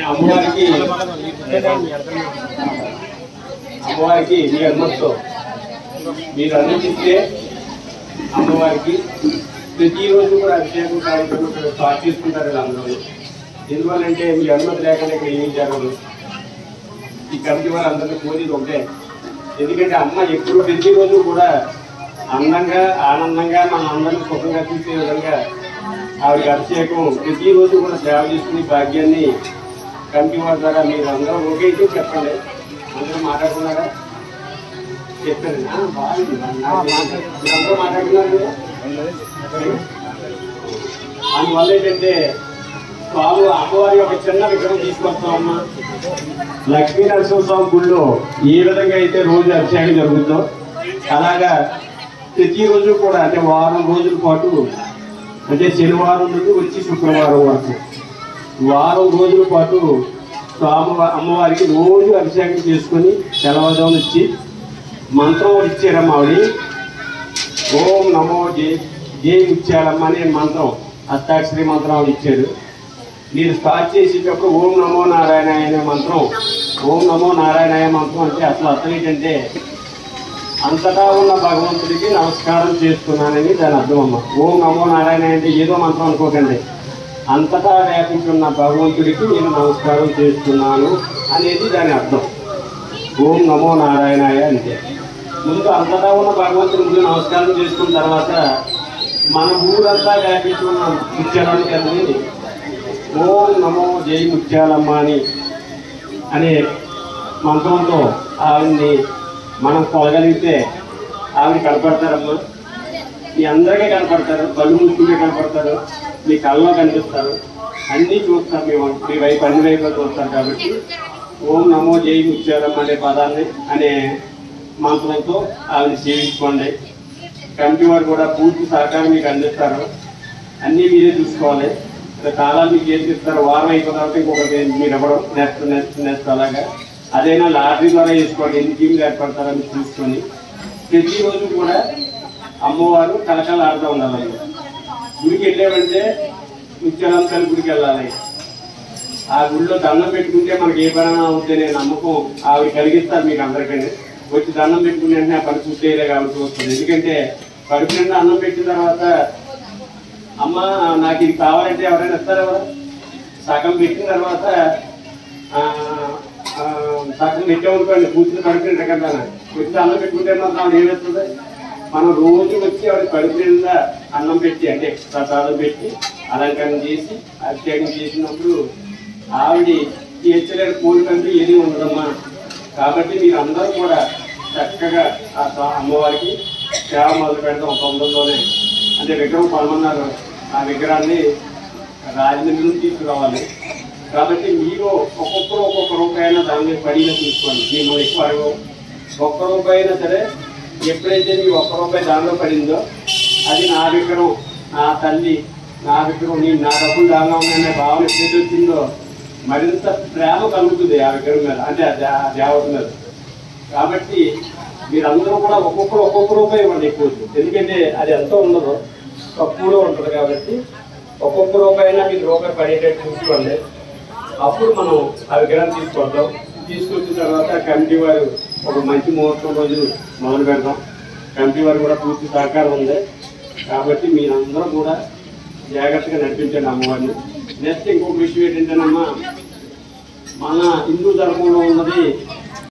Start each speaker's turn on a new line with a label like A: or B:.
A: అమ్మవారికి మీ అనుమతితో మీరు అనుమతిస్తే అమ్మవారికి ప్రతిరోజు కూడా అభిషేకం కార్యక్రమం స్టార్ట్ చేసుకుంటారు అందరూ. ఎందువల్లంటే మీ అనుమతి లేకుండా ఇక్కడ ఏం జరగదు. ఈ కమిటీ వారు అందరినీ కోరేది ఒకటే, ఎందుకంటే అమ్మ ఎప్పుడు ప్రతిరోజు కూడా అందంగా ఆనందంగా మన అందరినీ సుఖంగా చూసే విధంగా ఆవిడకి అభిషేకం ప్రతిరోజు కూడా సేవ చేసుకునే భాగ్యాన్ని కమిటీ వారి ద్వారా మీరు అందరూ ఒకేసి చెప్పండి. అందరూ మాట్లాడుకున్నారా? చెప్పండి. బాగుంది, అందరూ మాట్లాడుతున్నారు. అందువల్ల ఏంటంటే స్వామి అమ్మవారి ఒక చిన్న విగ్రహం తీసుకొస్తామమ్మా. లక్ష్మీ నరసింహస్వామి గుళ్ళో ఏ విధంగా అయితే రోజు అభిషేకం జరుగుతుందో అలాగా ప్రతిరోజు కూడా అంటే వారం రోజుల పాటు అంటే శనివారం నుండి వచ్చి శుక్రవారం వరకు వారం రోజుల పాటు అమ్మవారికి రోజు అభిషేకం చేసుకొని తెల్లవారుజామున ఇచ్చి మంత్రం ఇచ్చారమ్మ ఆవిడ. ఓం నమో జై ముత్యాలమ్మ అనే మంత్రం అష్టాక్షరి మంత్రం ఆవిడ ఇచ్చారు. మీరు స్టార్ట్ చేసేటప్పుడు ఓం నమో నారాయణాయ అనే మంత్రం, ఓం నమో నారాయణాయ మంత్రం అంటే అసలు అర్థం ఏంటంటే అంతటా ఉన్న భగవంతుడికి నమస్కారం చేస్తున్నానని దాని అర్థం అమ్మ. ఓం నమో నారాయణ అంటే ఏదో మంత్రం అనుకోకండి, అంతటా వ్యాపించున్న భగవంతుడికి నేను నమస్కారం చేస్తున్నాను అనేది దాని అర్థం. ఓం నమో నారాయణాయ అంటే ముందు అంతటా ఉన్న భగవంతుడి ముందు నమస్కారం చేసుకున్న తర్వాత మన ఊరంతా వ్యాపించున్న ముత్యాలని కలిగి ఓం నమో జై ముత్యాలమ్మ అనే మంత్రంతో ఆవిడ్ని మనం కొలగలిగితే ఆవిడ కనపడతారమ్మా. మీ అందరికీ కనపడతారు, కళ్ళు మూసుకుంటే కనపడతారు, మీ కళ్ళలో కనిపిస్తారు, అన్నీ చూస్తారు, మీ వైపు అన్ని వైపులో చూస్తారు. కాబట్టి ఓం నమో జై ముత్యాలమ్మ అనే పదాన్ని అనే మంత్రంతో ఆవిడ సేవించుకోండి. కమిటీ వారు కూడా పూర్తి సహకారం మీకు అందిస్తారు. అన్నీ మీరే చూసుకోవాలి. తాళాలు మీకు చేసిస్తారు. వారం అయిపోయిన తర్వాత ఇంకొకటి మీరు ఇవ్వడం నెక్స్ట్ అలాగా అదైనా లాటరీ ద్వారా వేసుకోండి. ఎన్ని టీంలు ఏర్పడతారని చూసుకొని ప్రతిరోజు కూడా అమ్మవారు కలకాలు ఆడుతూ ఉండాలి. గుడికి వెళ్ళామంటే ముత్యాలమ్మ తల్లి గుడికి వెళ్ళాలి. ఆ గుడిలో దండం పెట్టుకుంటే మనకి ఏ పని అవుతుందనే నమ్మకం ఆవిడ కలిగిస్తారు మీకు అందరికీ. వచ్చి దండం పెట్టుకునే వెంటనే ఆ పని పూర్తయ్యేలా కాబట్టి వస్తుంది. ఎందుకంటే కడుపు నిండా అన్నం పెట్టిన తర్వాత అమ్మ నాకు ఇది కావాలంటే ఎవరైనా ఇస్తారు ఎవరు? సగం పెట్టిన తర్వాత సగం పెట్టామనుకోండి కూర్చుని కడుపు నిండా కదా వచ్చి అన్నం పెట్టుకుంటే మాత్రం ఆవిడ ఏమవుతుంది? మనం రోజు వచ్చి ఆవిడ కడుపు నిండా అన్నం పెట్టి అంటే ప్రసాదం పెట్టి అలంకరణ చేసి అభిషేకం చేసినప్పుడు ఆవిడ తీర్చలేని కోరికంటూ ఏది ఉండదమ్మా. కాబట్టి మీరు అందరూ కూడా చక్కగా ఆ అమ్మవారికి సేవ మొదలు పెడతాం. 9లోనే అంటే విగ్రహం కొనమన్నారు. ఆ విగ్రహాన్ని రాజమండ్రి నుంచి తీసుకురావాలి. కాబట్టి మీరు ఒక్కొక్కరు ఒక్కొక్క రూపాయైనా దాని మీద పడిగా తీసుకోండి. మిమ్మల్ని ఎక్కువ అడగవు. ఒక్క రూపాయి అయినా సరే ఎప్పుడైతే మీ ఒక్క రూపాయి దానిలో పడిందో అది నా విగ్రహం, నా తల్లి, నా విగ్రహం, నేను నా డబ్బులు దానిలో ఉన్నాయనే భావన ఎప్పుడైతే వచ్చిందో మరింత ప్రేమ కలుగుతుంది ఆ విగ్రహం మీద, అంటే ఆ దేవత మీద. కాబట్టి మీరందరూ కూడా ఒక్కొక్కరు ఒక్కొక్క రూపాయి ఇవ్వండి ఎక్కువ. ఎందుకంటే అది ఎంతో ఉండదు, తక్కువలో ఉంటుంది. కాబట్టి ఒక్కొక్క రూపాయి అయినా మీకు రూపాయి పడేటట్టు చూసుకోండి. అప్పుడు మనం ఆ విగ్రహం తీసుకొద్దాం. తీసుకొచ్చిన తర్వాత కమిటీ వారు ఒక మంచి ముహూర్తం రోజు మొదలు పెడదాం. కమిటీ వారు కూడా పూర్తి సహకారం ఉంది. కాబట్టి మీరందరూ కూడా జాగ్రత్తగా నడిపించండి అమ్మవారిని. నెక్స్ట్ ఇంకొక విషయం ఏంటంటేనమ్మా, మన హిందూ ధర్మంలో ఉన్నది